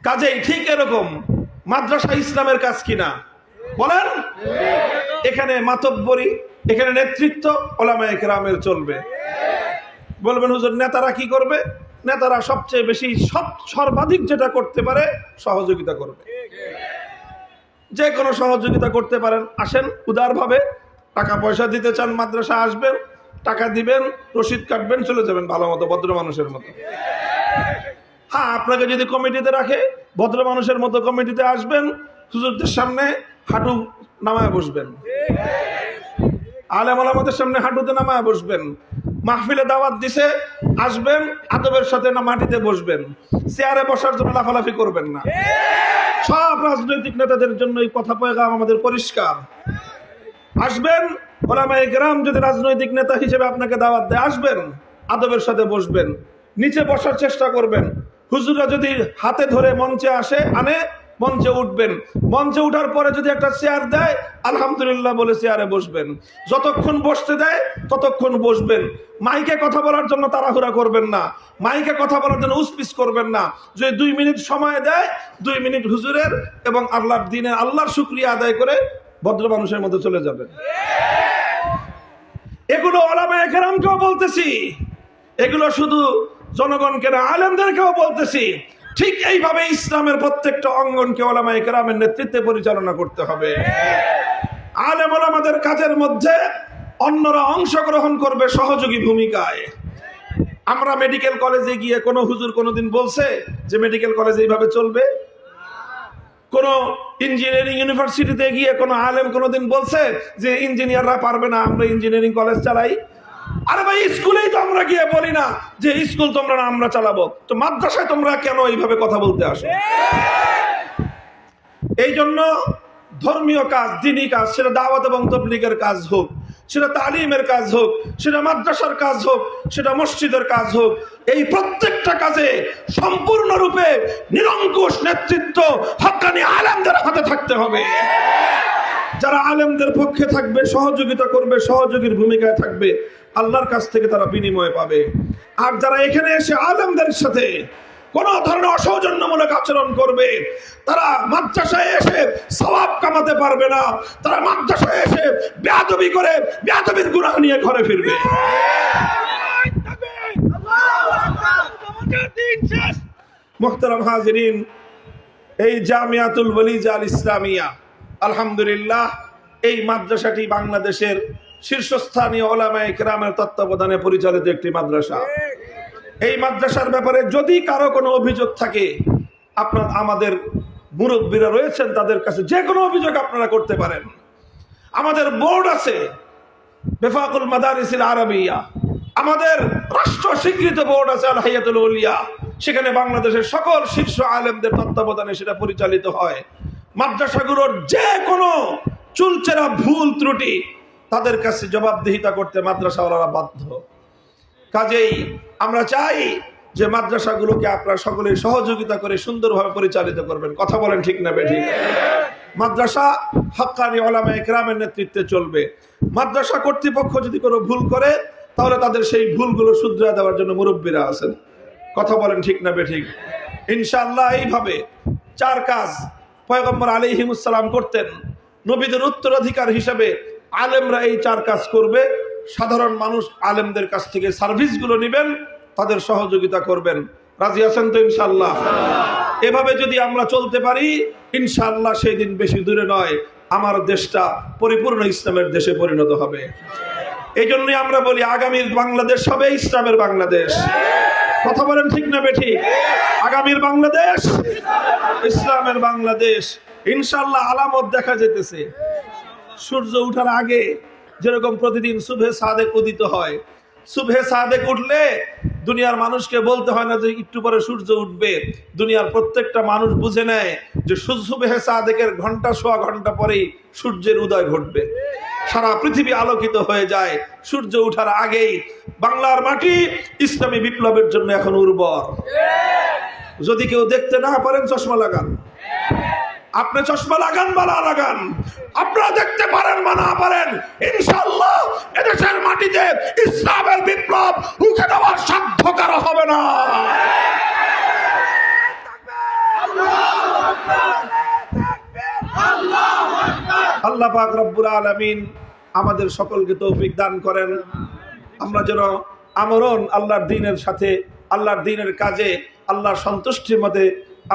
কাজেই ঠিক এরকম মাদ্রাসা ইসলামের কাজ কিনা বলেন? এখানে মাতব্বরি, এখানে নেতৃত্ব উলামায়ে কেরামের চলবে। বলবেন হুজুর নেতারা কি করবে? নেতারা সবচেয়ে বেশি সর্বাধিক যেটা করতে পারে সহযোগিতা করবে। যে কোনো সহযোগিতা করতে পারেন, আসেন উদারভাবে। টাকা পয়সা দিতে চান মাদ্রাসা আসবেন, টাকা দিবেন, রসিদ কাটবেন, চলে যাবেন ভালো মতো ভদ্র মানুষের মতো। হ্যাঁ, আপনাকে যদি কমিটিতে রাখে ভদ্র মানুষের মতো কমিটিতে আসবেন, হুজুরদের সামনে হাঁটু নামায় বসবেন, আলেম ওলামাদের সামনে হাঁটুতে নামায় বসবেন। মাহফিলে দাওয়াত দিছে, আসবেন, আদবের সাথে না মাটিতে বসবেন, চেয়ারে বসার জন্য লাফালাফি করবেন না। সব রাজনৈতিক নেতাদের জন্য এই কথা পয়গাম আমাদের পরিষ্কার। আসবেন, উলামায়ে কেরাম যদি রাজনৈতিক নেতা হিসেবে আপনাকে দাওয়াত দেয়, আসবেন, আদবের সাথে বসবেন, নিচে বসার চেষ্টা করবেন। হুজুররা যদি হাতে ধরে মঞ্চে আনে, মঞ্চে উঠবেন। মঞ্চে উঠার পরে যদি একটা চেয়ার দেয়, আলহামদুলিল্লাহ বলে চেয়ারে বসবেন। যতক্ষণ বসতে দেয় ততক্ষণ বসবেন। মাইকে কথা বলার জন্য তাড়াহুড়া করবেন না, মাইকে কথা বলার জন্য উসপিস করবেন না। যদি 2 মিনিট সময় দেয়, 2 মিনিট হুজুরের এবং আল্লাহর দিনে আল্লাহর শুকরিয়া আদায় করে ভদ্র মানুষের মধ্যে চলে যাবেন। এগুলো উলামায়ে কেরামকেও বলতেছি, এগুলো শুধু জনগণকে না, আলেমদেরকেও বলতেছি। ঠিক এইভাবে ইসলামের প্রত্যেকটা অঙ্গনকে উলামায়ে কেরামের নেতৃত্বে পরিচালনা করতে হবে। আলেম ওলামাদের কাজের মধ্যে অন্যরা অংশগ্রহণ করবে সহযোগী ভূমিকায়। আমরা মেডিকেল কলেজে গিয়ে কোনো হুজুর কোনোদিন বলছে যে মেডিকেল কলেজ এইভাবে চলবে? কোন ইঞ্জিনিয়ারিং ইউনিভার্সিটিতে গিয়ে কোনো আলেম কোনোদিন বলছে যে ইঞ্জিনিয়াররা পারবে না, আমরা ইঞ্জিনিয়ারিং কলেজ চালাই? আরে ভাই, স্কুলেই তো আমরা গিয়ে বলি না যে স্কুল তোমরা না, আমরা চালাবো। তো মাদ্রাসায় তোমরা কেন এইভাবে কথা বলতে আসো? এই জন্য ধর্মীয় কাজ, দ্বীনি কাজ, সেটা দাওয়াত এবং তাবলীগের কাজ হোক, সেটা তালিমের কাজ হোক, সেটা মাদ্রাসার কাজ হোক, সেটা মসজিদের কাজ হোক, এই প্রত্যেকটা কাজে সম্পূর্ণরূপে নিরঙ্কুশ নেতৃত্ব হক্কানি আলেমদের হাতে থাকতে হবে। যারা আলেমদের পক্ষে থাকবে, সহযোগিতা করবে, সহযোগীর ভূমিকায় থাকবে, আল্লাহর কাছ থেকে তারা বিনিময় পাবে। আর যারা এখানে এসে আলেমদের সাথে কোন ধরনের অসৌজন্যমূলক আচরণ করবে, তারা মাদ্রাসায় এসে সওয়াব কামাতে পারবে না, তারা মাদ্রাসায় এসে বেয়াদবি করে বেয়াদবির গুনাহ নিয়ে ঘরে ফিরবে। মুহতারাম হাজিরিন, এই জামিয়াতুল ওয়ালিজা আল ইসলামিয়া, আলহামদুলিল্লাহ, এই মাদ্রাসাটি বাংলাদেশের শীর্ষস্থানীয় উলামায়ে কেরামের তত্ত্বাবধানে পরিচালিত একটি মাদ্রাসা। এই মাদ্রাসার ব্যাপারে যদি কারো কোনো অভিযোগ থাকে, আমাদের মুরব্বীরা রয়েছেন, তাদের কাছে যে কোনো অভিযোগ আপনারা করতে পারেন। আমাদের বোর্ড আছে, বেফাকুল মাদারিসিল আরাবিয়া, আমাদের রাষ্ট্র স্বীকৃত বোর্ড আছে আল হাইয়াতুল উলিয়া, সেখানে বাংলাদেশের সকল শীর্ষ আলেমদের তত্ত্বাবধানে সেটা পরিচালিত হয়। মাদ্রাসাগুলোর যে কোনো চুলচেরা ভুল ত্রুটি তাদের কাছে জবাবদিহিতা করতে মাদ্রাসাওয়ালারা বাধ্য। কাজেই আমরা চাই যে মাদ্রাসাগুলোকে আপনারা সকলে সহযোগিতা করে সুন্দরভাবে পরিচালিত করবেন। কথা বলেন ঠিক না বেঠিক? মাদ্রাসা হক্কানি উলামায়ে কেরামের নেতৃত্বে চলবে। মাদ্রাসা কর্তৃপক্ষ যদি কোনো ভুল করে, তাহলে তাদের সেই ভুলগুলো শুধরে দেওয়ার জন্য মুরব্বীরা আছেন। কথা বলেন ঠিক না বেঠিক? ইনশাআল্লাহ এইভাবে 4 কাজ পয়গম্বর আলাইহিমুস সালাম করতেন। নবীদের উত্তরাধিকার হিসাবে আলেমরা এই 4 কাজ করবে। সাধারণ মানুষ আলেমদের কাছ থেকে সার্ভিসগুলো নেবেন, তাদের সহযোগিতা করবেন। রাজি আছেন তো ইনশাআল্লাহ? এভাবে যদি আমরা চলতে পারি, ইনশাআল্লাহ সেই দিন বেশি দূরে নয়, আমার দেশটা পরিপূর্ণ ইসলামের দেশে পরিণত হবে। এই জন্যই আমরা বলি আগামীর বাংলাদেশ হবে ইসলামের বাংলাদেশ। কথা বলেন ঠিক না বেঠিক? আগামীর বাংলাদেশ ইসলামের বাংলাদেশ। ইনশাআল্লাহ আলামত দেখা যেতেছে। সূর্য ওঠার আগে যেরকম প্রতিদিন সুবহে সাদেক উদিত হয়, সুবহে সাদেক উঠলে দুনিয়ার মানুষকে বলতে হয় না যে একটু পরে সূর্য উঠবে। দুনিয়ার প্রত্যেকটা মানুষ বুঝে নেয় যে সুবহে সাদেকের ঘন্টা সোয়া ঘন্টা পরেই সূর্যের উদয় ঘটবে, সারা পৃথিবী আলোকিত হয়ে যায় সূর্য ওঠার আগেই। বাংলার মাটি ইসলামী বিপ্লবের জন্য এখন উর্বর। যদি কেউ দেখতে না পারেন, চশমা লাগান। আপনি চশমা লাগান বা না লাগান, আপনারা দেখতে পারেন বা না পারেন, ইনশাআল্লাহ এদেশের মাটিতে ইসলামের বিপ্লব রুখে দেওয়ার সাধ্য কারো হবে না। আল্লাহ পাক রব্বুল আলামিন আমাদের সকলকে তৌফিক দান করেন, আমরা যেন আমরণ আল্লাহর দ্বীনের সাথে, আল্লাহর দ্বীনের কাজে, আল্লাহর সন্তুষ্টির মধ্যে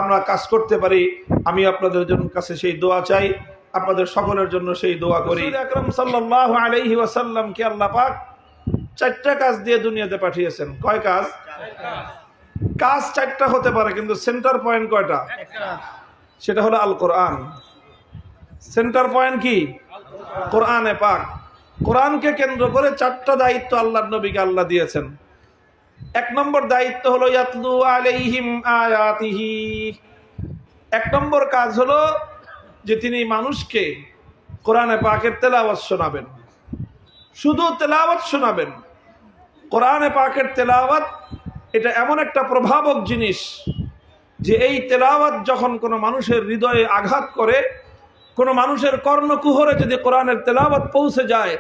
আমরা কাজ করতে পারি। আমি আপনাদের জন্য কাছে সেই দোয়া চাই, আপনাদের সকলের জন্য সেই দোয়া করি। রাসূল আকরাম সাল্লাল্লাহু আলাইহি ওয়াসাল্লামকে আল্লাহ পাক 4টা কাজ দিয়ে দুনিয়াতে পাঠিয়েছেন। কয় কাজ? কাজ 4টা হতে পারে, কিন্তু সেন্টার পয়েন্ট কয়টা? সেটা হলো আল কোরআন। সেন্টার পয়েন্ট কি? কোরআনে পাক। কোরআনকে কেন্দ্র করে 4টা দায়িত্ব আল্লাহর নবীকে আল্লাহ দিয়েছেন। 1 নম্বর দায়িত্ব হলো ইয়াতলু আলাইহিম আয়াতিহি। 1 নম্বর কাজ হলো যে তিনি মানুষকে কোরআনে পাকের তেলাওয়াত শোনাবেন। শুধু তেলাওয়াত শোনাবেন। কোরআনে পাকের তেলাওয়াত এটা এমন একটা প্রভাবক জিনিস যে এই তেলাওয়াত যখন কোনো মানুষের হৃদয়ে আঘাত করে, কোনো মানুষের কর্ণকুহরে যদি কোরআনের তেলাওয়াত পৌঁছে যায়,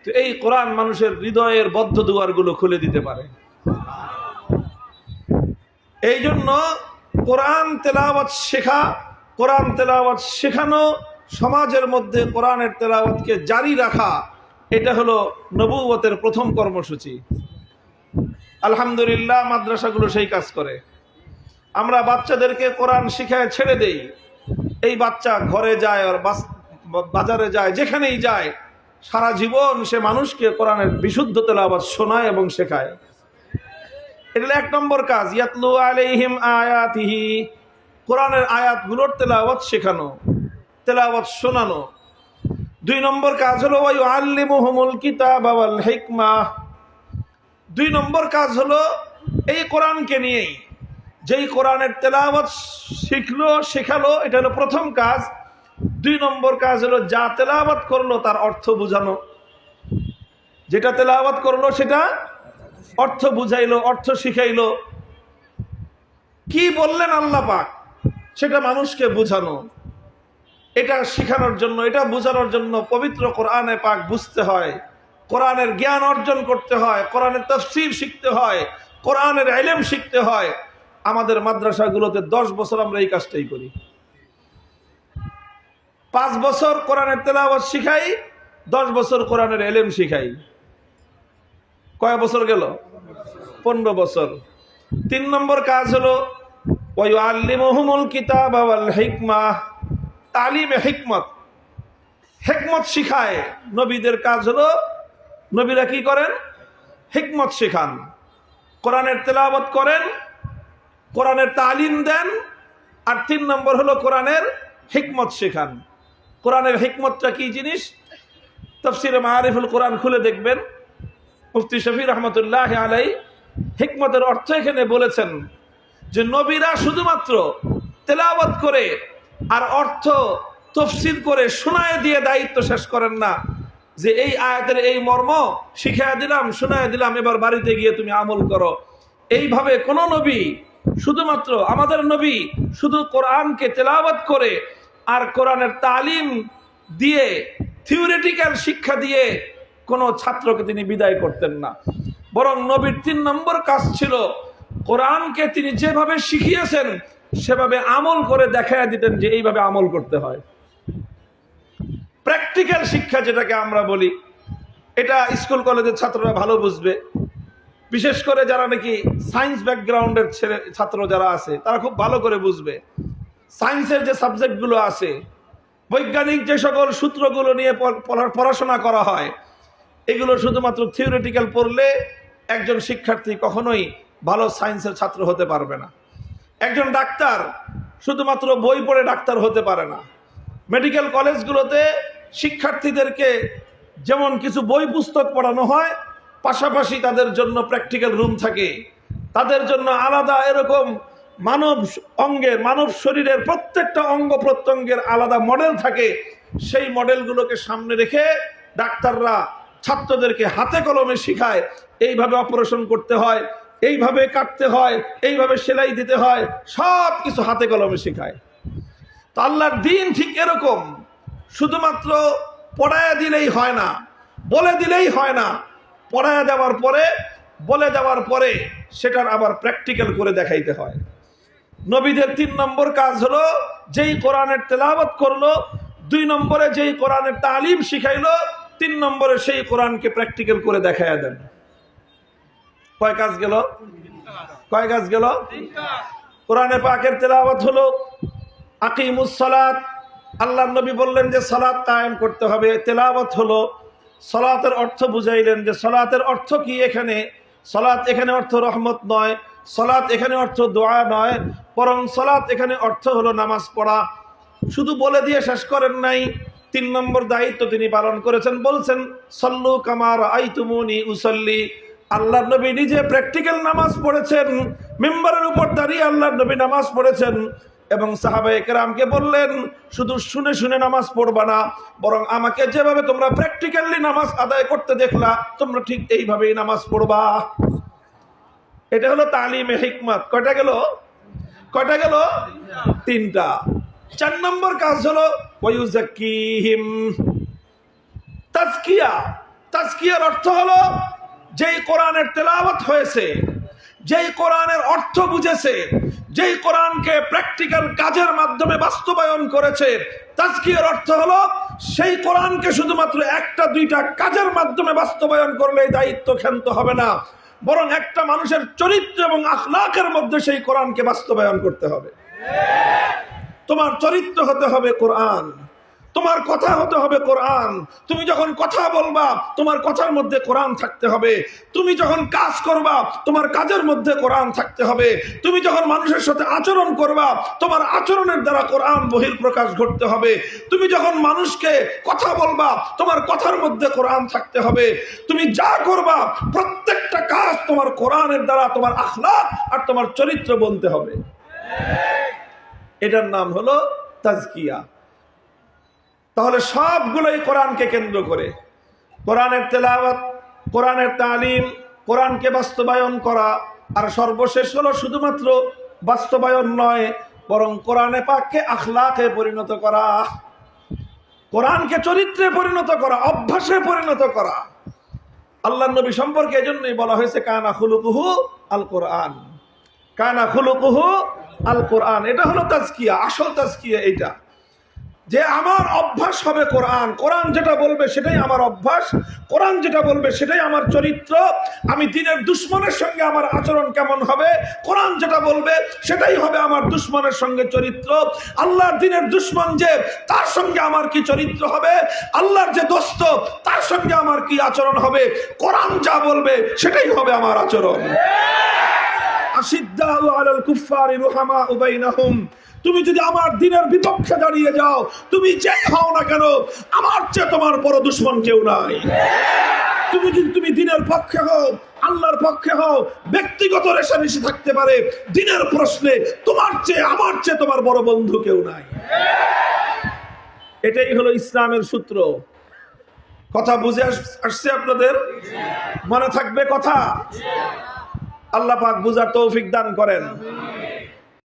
তো এই কোরআন মানুষের হৃদয়ের বদ্ধ দুয়ারগুলো খুলে দিতে পারে। এই জন্য কোরআন তেলাওয়াত শেখা, কোরআন তেলাওয়াত শেখানো, সমাজের মধ্যে কোরআনের তেলাওয়াতকে জারি রাখা, এটা হলো নবুয়তের প্রথম কর্মসূচি। আলহামদুলিল্লাহ, মাদ্রাসাগুলো সেই কাজ করে। আমরা বাচ্চাদেরকে কোরআন শিখায় ছেড়ে দেই। এই বাচ্চা ঘরে যায় আর বাজারে যায়, যেখানেই যায়, সারা জীবন সে মানুষকে কোরআনের বিশুদ্ধ তেলাওয়াত শোনায় এবং শেখায়। এটা 1 নম্বর কাজ, ইয়াতলু আলাইহিম আয়াতিহি। কোরআনের আয়াতগুলোর তেলাওয়াত শেখানো, তেলাওয়াত শোনানো। 2 নম্বর কাজ হলো ওয়া ইউআল্লিমুহুমুল কিতাবা ওয়াল হিকমা। 2 নম্বর কাজ হলো এই কোরআনকে নিয়েই, যেই কোরআনের তেলাওয়াত শিখলো, শেখালো, এটা হলো প্রথম কাজ। 2 নম্বর কাজ হলো যা তেলাওয়াত করলো তার অর্থ বোঝানো। যেটা তেলাওয়াত করলো সেটা অর্থ বুঝাইলো, অর্থ শিখাইলো। কি বললেন আল্লাহ পাক সেটা মানুষকে বোঝানো। এটা শেখানোর জন্য, এটা বোঝানোর জন্য পবিত্র কোরআনে পাক বুঝতে হয়, কোরআনের জ্ঞান অর্জন করতে হয়, কোরআনের তাফসীর শিখতে হয়, কোরআনের ইলম শিখতে হয়। আমাদের মাদ্রাসাগুলোতে 10 বছর আমরা এই কাজটাই করি। 5 বছর কোরআনের তেলাওয়াত শিখাই, 10 বছর কোরআনের ইলম শিখাই। কয় বছর গেল? 15 বছর। 3 নম্বর কাজ হলো ওয়া ইউআল্লিমুহুমুল কিতাবা ওয়াল হিকমা। তালিমে হিকমত, হিকমত শিখায়। নবীদের কাজ হলো, নবীরা কি করেন? হিকমত শেখান, কোরআনের তেলাওয়াত করেন, কোরআনের তালিম দেন। আর 3 নম্বর হলো কোরআনের হিকমত শেখান। কোরআনের হিকমতটা কি জিনিস? তাফসীরে মাআরিফুল কোরআন খুলে দেখবেন, মুফতি শফি রহমতুল্লাহ আলাইহি হিকমতের অর্থ এখানে বলেছেন যে নবীরা শুধুমাত্র তেলাওয়াত করে আর অর্থ তাফসীর করে শোনায় দিয়ে দায়িত্ব শেষ করেন না, যে এই আয়াতের এই মর্ম শিখাইয়া দিলাম, শোনায় দিলাম, এবার বাড়িতে গিয়ে তুমি আমল করো। এইভাবে কোন নবী, শুধুমাত্র আমাদের নবী শুধু কোরআনকে তেলাওয়াত করে আর কোরআনের তালিম দিয়ে, থিওরিটিক্যাল শিক্ষা দিয়ে কোন ছাত্রকে তিনি বিদায় করতেন না। বরং নবীর 3 নম্বর কাজ ছিল কোরআনকে তিনি যেভাবে শিখিয়েছেন সেভাবে আমল করে দেখাইয়া দিতেন যে এইভাবে আমল করতে হয়। প্র্যাকটিক্যাল শিক্ষা যেটাকে আমরা বলি, এটা স্কুল কলেজের ছাত্ররা ভালো বুঝবে। বিশেষ করে যারা নাকি সায়েন্স ব্যাকগ্রাউন্ডের ছাত্র যারা আছে তারা খুব ভালো করে বুঝবে। সায়েন্সের যে সাবজেক্টগুলো আছে, বৈজ্ঞানিক যে সকল সূত্রগুলো নিয়ে পড়াশোনা করা হয়, এগুলো শুধুমাত্র থিওরিটিক্যাল পড়লে একজন শিক্ষার্থী কখনোই ভালো সায়েন্সের ছাত্র হতে পারবে না। একজন ডাক্তার শুধুমাত্র বই পড়ে ডাক্তার হতে পারে না। মেডিকেল কলেজগুলোতে শিক্ষার্থীদেরকে যেমন কিছু বই পুস্তক পড়ানো হয়, পাশাপাশি তাদের জন্য প্র্যাকটিক্যাল রুম থাকে, তাদের জন্য আলাদা এরকম মানব অঙ্গের, মানব শরীরের প্রত্যেকটা অঙ্গ প্রত্যঙ্গের আলাদা মডেল থাকে। সেই মডেলগুলোকে সামনে রেখে ডাক্তাররা ছাত্রদেরকে হাতে কলমে শিখায়, এইভাবে অপারেশন করতে হয়, এইভাবে কাটতে হয়, এইভাবে সেলাই দিতে হয়, সব কিছু হাতে কলমে শেখায়। তো আল্লাহর দ্বীন ঠিক এরকম, শুধুমাত্র পড়ায়া দিলেই হয় না, বলে দিলেই হয় না। পড়ায়া দেওয়ার পরে, বলে দেওয়ার পরে সেটার আবার প্র্যাকটিক্যাল করে দেখাইতে হয়। নবীদের 3 নম্বর কাজ হলো যেই কোরআনের তেলাওয়াত করলো, 2 নম্বরে যেই কোরআনের তালিম শিখাইলো, 3 নম্বরে সেই কোরআনকে প্র্যাকটিক্যাল করে দেখায়া দেন। কয় কাজ গেল? কয় কাজ গেল? কোরআনে পাকের তেলাওয়াত হলো আকিমুস সালাত, আল্লাহর নবী বললেন যে সালাত কায়েম করতে হবে। তেলাওয়াত হলো সালাতের অর্থ বুঝাইলেন যে সালাতের অর্থ কি। এখানে সালাত এখানে অর্থ রহমত নয়, সালাত এখানে অর্থ দোয়া নয়, বরং সালাত এখানে অর্থ হলো নামাজ পড়া। শুধু বলে দিয়ে শেষ করেন নাই, 3 নম্বর দায়িত্ব তিনি পালন করেছেন। বলছেন সল্লু কামা রাআইতুমুনি উসাল্লি। আল্লাহর নবী নিজে প্র্যাকটিক্যাল নামাজ পড়েছেন, মিম্বারের উপর দাঁড়িয়ে আল্লাহর নবী নামাজ পড়েছেন এবং সাহাবায়ে কেরামকে বললেন শুধু শুনে শুনে নামাজ পড়বা না, বরং আমাকে যেভাবে তোমরা প্র্যাকটিক্যালি নামাজ আদায় করতে দেখলা তোমরা ঠিক এইভাবেই নামাজ পড়বা। এটা হলো তালিমে হিকমত। কয়টা গেল? কয়টা গেল? 3টা। 4 নম্বর কাজ হলো ওয়ায়ুযাক্কিহিম, তাজকিয়া। তাজকিয়ার অর্থ হলো যেই কোরআনের তেলাওয়াত হয়েছে, যেই কোরআনের অর্থ বুঝেছে, যেই কোরআনকে প্র্যাকটিক্যাল কাজের মাধ্যমে বাস্তবায়ন করেছে, তাজকিয়ার অর্থ হলো সেই কোরআনকে শুধুমাত্র 1টা 2টা কাজের মাধ্যমে বাস্তবায়ন করলে দায়িত্ব ক্ষান্ত হবে না, বরং একটা মানুষের চরিত্র এবং আখলাকের মধ্যে সেই কোরআনকে বাস্তবায়ন করতে হবে। তোমার চরিত্র হতে হবে কোরআন, তোমার কথা হতে হবে কোরআন। তুমি যখন কথা বলবা তোমার কথার মধ্যে কোরআন থাকতে হবে, তুমি যখন কাজ করবা তোমার কাজের মধ্যে কোরআন থাকতে হবে, তুমি যখন মানুষের সাথে আচরণ করবা তোমার আচরণের দ্বারা কোরআন বহিঃপ্রকাশ ঘটতে হবে, তুমি যখন মানুষকে কথা বলবা তোমার কথার মধ্যে কোরআন থাকতে হবে, তুমি যা করবা প্রত্যেকটা কাজ তোমার কোরআনের দ্বারা তোমার আখলাক আর তোমার চরিত্র বলতে হবে। এটার নাম হলো তাজকিয়া। তাহলে সবগুলোই কোরআনকে কেন্দ্র করে, কোরআনের তেলাওয়াত, কোরআনের তালিম, কোরআনকে বাস্তবায়ন করা, আর সর্বশেষ হলো শুধুমাত্র বাস্তবায়ন নয় বরং কোরআনে পাককে আখলাকে পরিণত করা, কোরআনকে চরিত্রে পরিণত করা, অভ্যাসে পরিণত করা। আল্লাহর নবী সম্পর্কে এজন্যই বলা হয়েছে কানা খুলুকুহু আল কোরআন, কানা খুলুকুহু আল কোরআন। এটা হলো তাজকিয়া, আসল তাজকিয়া এইটা, যে আমার অভ্যাস হবে কোরআন, কোরআন যেটা বলবে সেটাই আমার অভ্যাস, কোরআন যেটা বলবে সেটাই আমার চরিত্র। আমি দিনের দুশ্মনের সঙ্গে আমার আচরণ কেমন হবে, কোরআন যেটা বলবে সেটাই হবে আমার দুশ্মনের সঙ্গে চরিত্র। আল্লাহর দিনের দুশ্মন যে তার সঙ্গে আমার কি চরিত্র হবে, আল্লাহর যে দোস্ত তার সঙ্গে আমার কি আচরণ হবে, কোরআন যা বলবে সেটাই হবে আমার আচরণ। আশিদ্দাউ আলাল কুফফারি রুহামাউ বাইনাহুম। তুমি যদি আমার দিনের বিপক্ষে দাঁড়িয়ে যাও, তুমি যেই হও না কেন, আমার চেয়ে তোমার বড় দুশমন কেউ নাই। তুমি যদি তুমি দিনের পক্ষে হও, আল্লাহর পক্ষে হও, ব্যক্তিগত রেষারেষি থাকতে পারে, দিনের প্রশ্নে তোমার চেয়ে আমার চেয়ে তোমার বড় বন্ধু কেউ নাই। এটাই হলো ইসলামের সূত্র। কথা বুঝে আসছে আপনাদের? মনে থাকবে কথা? আল্লাহ পাক বুঝার তৌফিক দান করেন।